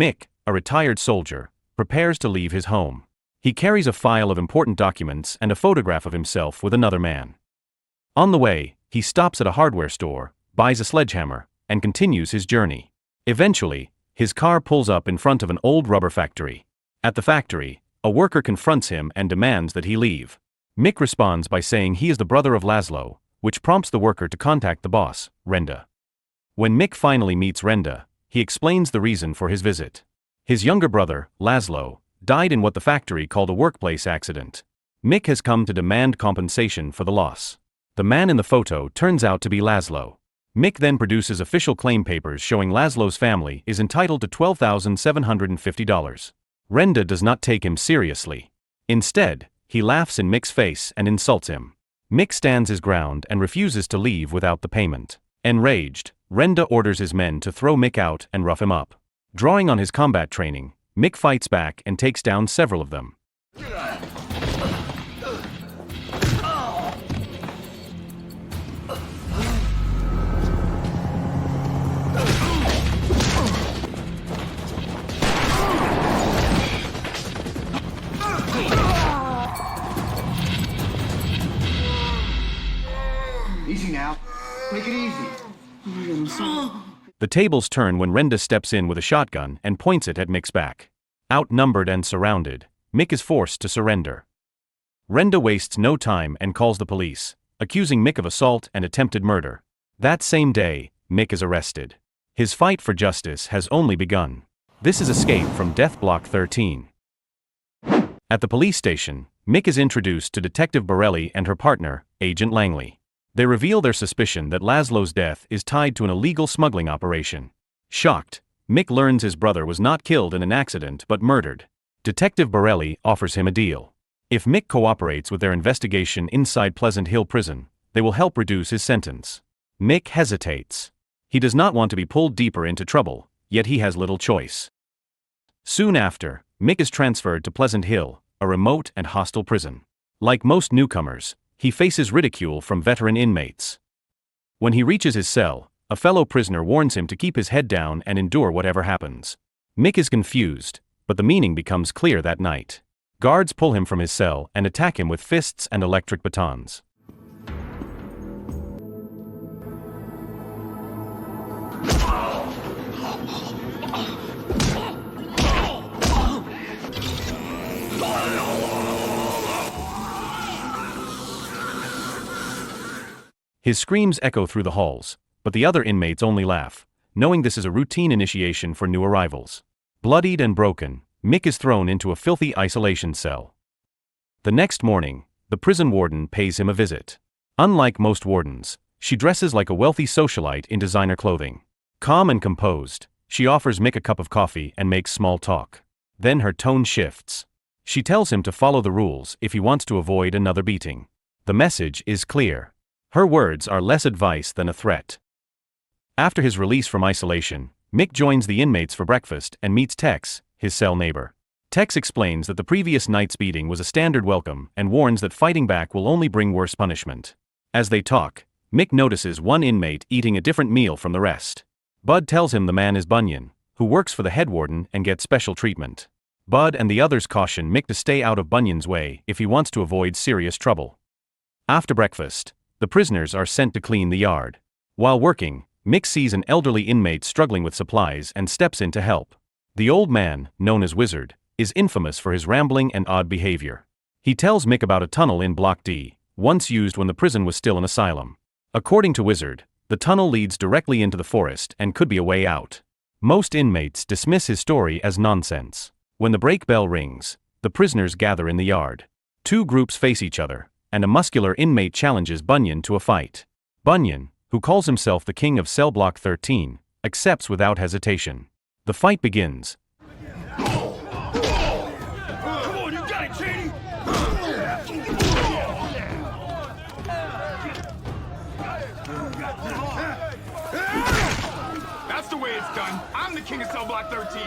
Mick, a retired soldier, prepares to leave his home. He carries a file of important documents and a photograph of himself with another man. On the way, he stops at a hardware store, buys a sledgehammer, and continues his journey. Eventually, his car pulls up in front of an old rubber factory. At the factory, a worker confronts him and demands that he leave. Mick responds by saying he is the brother of Laszlo, which prompts the worker to contact the boss, Renda. When Mick finally meets Renda, he explains the reason for his visit. His younger brother, Laszlo, died in what the factory called a workplace accident. Mick has come to demand compensation for the loss. The man in the photo turns out to be Laszlo. Mick then produces official claim papers showing Laszlo's family is entitled to $12,750. Renda does not take him seriously. Instead, he laughs in Mick's face and insults him. Mick stands his ground and refuses to leave without the payment. Enraged, Renda orders his men to throw Mick out and rough him up. Drawing on his combat training, Mick fights back and takes down several of them. Easy now. Make it easy. The tables turn when Renda steps in with a shotgun and points it at Mick's back. Outnumbered and surrounded, Mick is forced to surrender. Renda wastes no time and calls the police, accusing Mick of assault and attempted murder. That same day, Mick is arrested. His fight for justice has only begun. This is Escape from Death Block 13. At the police station, Mick is introduced to Detective Borelli and her partner, Agent Langley. They reveal their suspicion that Laszlo's death is tied to an illegal smuggling operation. Shocked, Mick learns his brother was not killed in an accident but murdered. Detective Borelli offers him a deal. If Mick cooperates with their investigation inside Pleasant Hill Prison, they will help reduce his sentence. Mick hesitates. He does not want to be pulled deeper into trouble, yet he has little choice. Soon after, Mick is transferred to Pleasant Hill, a remote and hostile prison. Like most newcomers, he faces ridicule from veteran inmates. When he reaches his cell, a fellow prisoner warns him to keep his head down and endure whatever happens. Mick is confused, but the meaning becomes clear that night. Guards pull him from his cell and attack him with fists and electric batons. His screams echo through the halls, but the other inmates only laugh, knowing this is a routine initiation for new arrivals. Bloodied and broken, Mick is thrown into a filthy isolation cell. The next morning, the prison warden pays him a visit. Unlike most wardens, she dresses like a wealthy socialite in designer clothing. Calm and composed, she offers Mick a cup of coffee and makes small talk. Then her tone shifts. She tells him to follow the rules if he wants to avoid another beating. The message is clear. Her words are less advice than a threat. After his release from isolation, Mick joins the inmates for breakfast and meets Tex, his cell neighbor. Tex explains that the previous night's beating was a standard welcome and warns that fighting back will only bring worse punishment. As they talk, Mick notices one inmate eating a different meal from the rest. Bud tells him the man is Bunyan, who works for the head warden and gets special treatment. Bud and the others caution Mick to stay out of Bunyan's way if he wants to avoid serious trouble. After breakfast, the prisoners are sent to clean the yard. While working, Mick sees an elderly inmate struggling with supplies and steps in to help. The old man, known as Wizard, is infamous for his rambling and odd behavior. He tells Mick about a tunnel in Block D, once used when the prison was still an asylum. According to Wizard, the tunnel leads directly into the forest and could be a way out. Most inmates dismiss his story as nonsense. When the break bell rings, the prisoners gather in the yard. Two groups face each other, and a muscular inmate challenges Bunyan to a fight. Bunyan, who calls himself the king of Cell Block 13, accepts without hesitation. The fight begins. Come on, you got it, Cheney! That's the way it's done. I'm the king of Cell Block 13.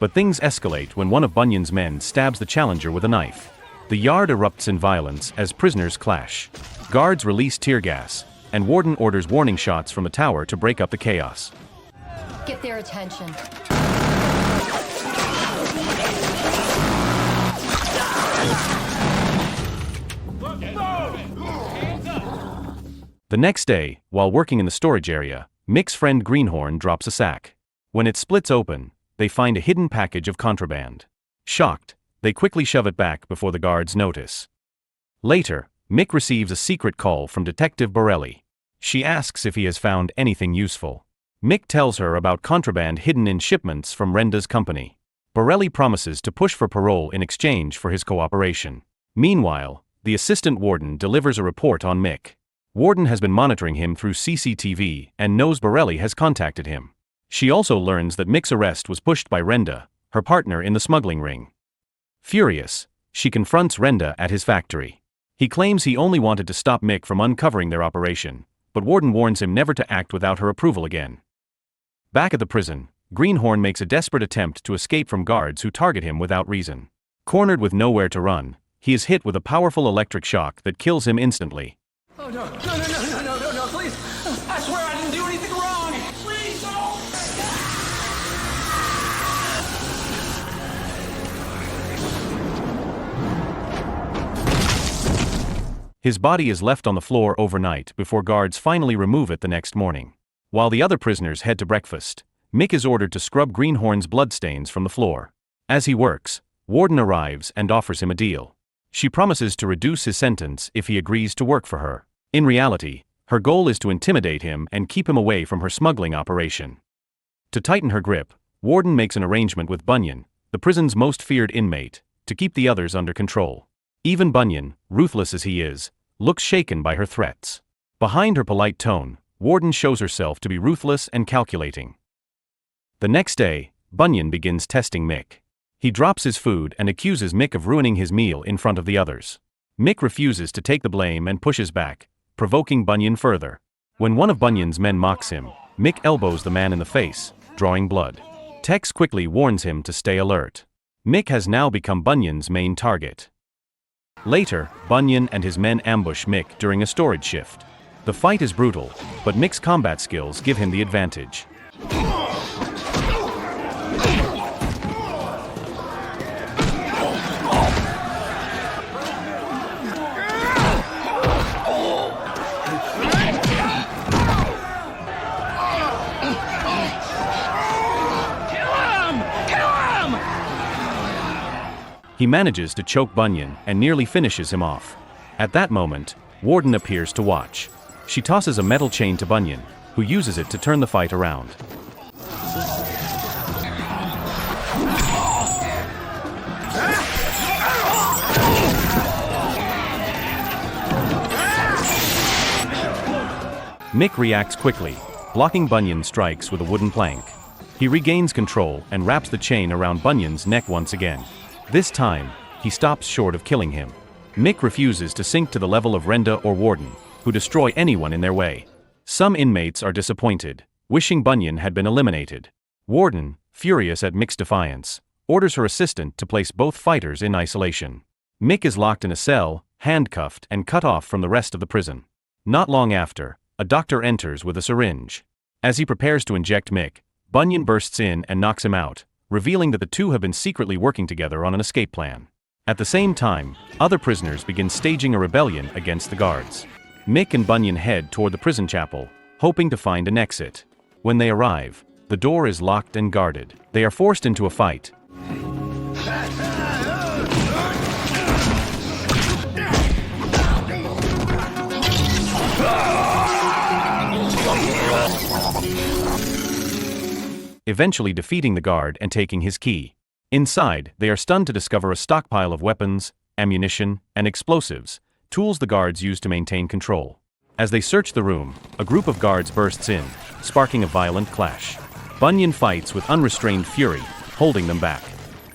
But things escalate when one of Bunyan's men stabs the challenger with a knife. The yard erupts in violence as prisoners clash. Guards release tear gas, and Warden orders warning shots from the tower to break up the chaos. Get their attention. The next day, while working in the storage area, Mick's friend Greenhorn drops a sack. When it splits open, they find a hidden package of contraband. Shocked, they quickly shove it back before the guards notice. Later, Mick receives a secret call from Detective Borelli. She asks if he has found anything useful. Mick tells her about contraband hidden in shipments from Renda's company. Borelli promises to push for parole in exchange for his cooperation. Meanwhile, the assistant warden delivers a report on Mick. Warden has been monitoring him through CCTV and knows Borelli has contacted him. She also learns that Mick's arrest was pushed by Renda, her partner in the smuggling ring. Furious, she confronts Renda at his factory. He claims he only wanted to stop Mick from uncovering their operation, but Warden warns him never to act without her approval again. Back at the prison, Greenhorn makes a desperate attempt to escape from guards who target him without reason. Cornered with nowhere to run, he is hit with a powerful electric shock that kills him instantly. Oh no, no, please! I swear I didn't do anything wrong! Please, no! His body is left on the floor overnight before guards finally remove it the next morning. While the other prisoners head to breakfast, Mick is ordered to scrub Greenhorn's bloodstains from the floor. As he works, Warden arrives and offers him a deal. She promises to reduce his sentence if he agrees to work for her. In reality, her goal is to intimidate him and keep him away from her smuggling operation. To tighten her grip, Warden makes an arrangement with Bunyan, the prison's most feared inmate, to keep the others under control. Even Bunyan, ruthless as he is, looks shaken by her threats. Behind her polite tone, Warden shows herself to be ruthless and calculating. The next day, Bunyan begins testing Mick. He drops his food and accuses Mick of ruining his meal in front of the others. Mick refuses to take the blame and pushes back, provoking Bunyan further. When one of Bunyan's men mocks him, Mick elbows the man in the face, drawing blood. Tex quickly warns him to stay alert. Mick has now become Bunyan's main target. Later, Bunyan and his men ambush Mick during a storage shift. The fight is brutal, but Mick's combat skills give him the advantage. He manages to choke Bunyan and nearly finishes him off. At that moment, Warden appears to watch. She tosses a metal chain to Bunyan, who uses it to turn the fight around. Mick reacts quickly, blocking Bunyan's strikes with a wooden plank. He regains control and wraps the chain around Bunyan's neck once again. This time, he stops short of killing him. Mick refuses to sink to the level of Renda or Warden, who destroy anyone in their way. Some inmates are disappointed, wishing Bunyan had been eliminated. Warden, furious at Mick's defiance, orders her assistant to place both fighters in isolation. Mick is locked in a cell, handcuffed and cut off from the rest of the prison. Not long after, a doctor enters with a syringe. As he prepares to inject Mick, Bunyan bursts in and knocks him out, revealing that the two have been secretly working together on an escape plan. At the same time, other prisoners begin staging a rebellion against the guards. Mick and Bunyan head toward the prison chapel, hoping to find an exit. When they arrive, the door is locked and guarded. They are forced into a fight. Eventually defeating the guard and taking his key. Inside, they are stunned to discover a stockpile of weapons, ammunition, and explosives, tools the guards use to maintain control. As they search the room, a group of guards bursts in, sparking a violent clash. Bunyan fights with unrestrained fury, holding them back.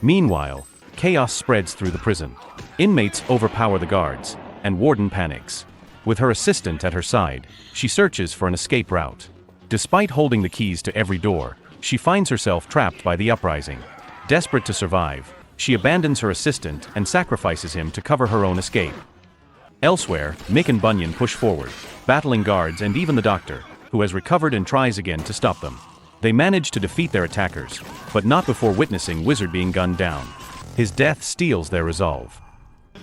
Meanwhile, chaos spreads through the prison. Inmates overpower the guards, and Warden panics. With her assistant at her side, she searches for an escape route. Despite holding the keys to every door, she finds herself trapped by the uprising. Desperate to survive, she abandons her assistant and sacrifices him to cover her own escape. Elsewhere, Mick and Bunyan push forward, battling guards and even the doctor, who has recovered and tries again to stop them. They manage to defeat their attackers, but not before witnessing Wizard being gunned down. His death steals their resolve.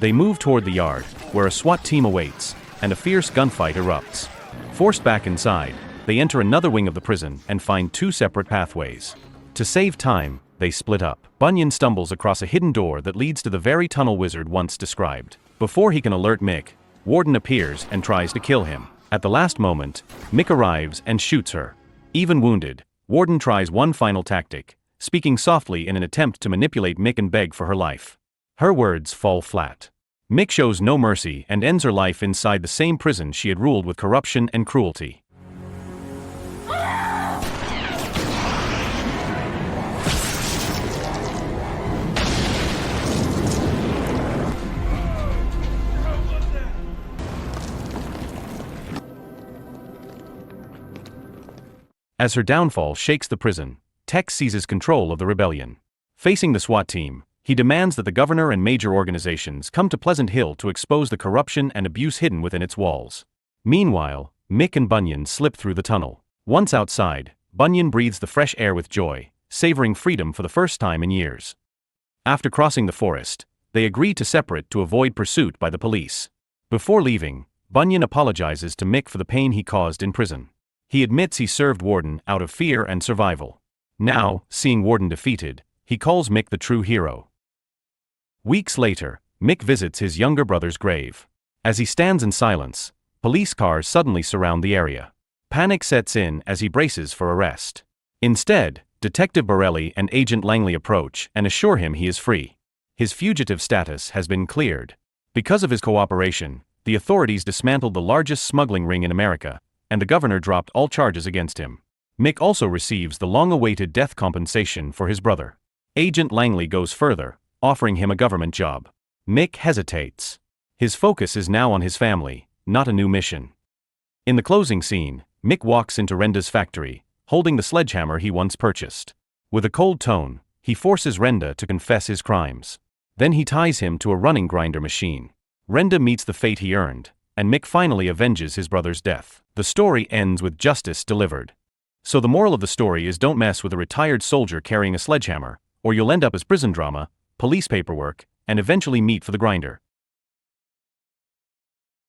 They move toward the yard, where a SWAT team awaits, and a fierce gunfight erupts. Forced back inside, they enter another wing of the prison and find two separate pathways. To save time, they split up. Bunyan stumbles across a hidden door that leads to the very tunnel Wizard once described. Before he can alert Mick, Warden appears and tries to kill him. At the last moment, Mick arrives and shoots her. Even wounded, Warden tries one final tactic, speaking softly in an attempt to manipulate Mick and beg for her life. Her words fall flat. Mick shows no mercy and ends her life inside the same prison she had ruled with corruption and cruelty. As her downfall shakes the prison, Tex seizes control of the rebellion. Facing the SWAT team, he demands that the governor and major organizations come to Pleasant Hill to expose the corruption and abuse hidden within its walls. Meanwhile, Mick and Bunyan slip through the tunnel. Once outside, Bunyan breathes the fresh air with joy, savoring freedom for the first time in years. After crossing the forest, they agree to separate to avoid pursuit by the police. Before leaving, Bunyan apologizes to Mick for the pain he caused in prison. He admits he served Warden out of fear and survival. Now, seeing Warden defeated, he calls Mick the true hero. Weeks later, Mick visits his younger brother's grave. As he stands in silence, police cars suddenly surround the area. Panic sets in as he braces for arrest. Instead, Detective Borelli and Agent Langley approach and assure him he is free. His fugitive status has been cleared. Because of his cooperation, the authorities dismantled the largest smuggling ring in America, and the governor dropped all charges against him. Mick also receives the long-awaited death compensation for his brother. Agent Langley goes further, offering him a government job. Mick hesitates. His focus is now on his family, not a new mission. In the closing scene, Mick walks into Renda's factory, holding the sledgehammer he once purchased. With a cold tone, he forces Renda to confess his crimes. Then he ties him to a running grinder machine. Renda meets the fate he earned, and Mick finally avenges his brother's death. The story ends with justice delivered. So the moral of the story is don't mess with a retired soldier carrying a sledgehammer, or you'll end up as prison drama, police paperwork, and eventually meat for the grinder.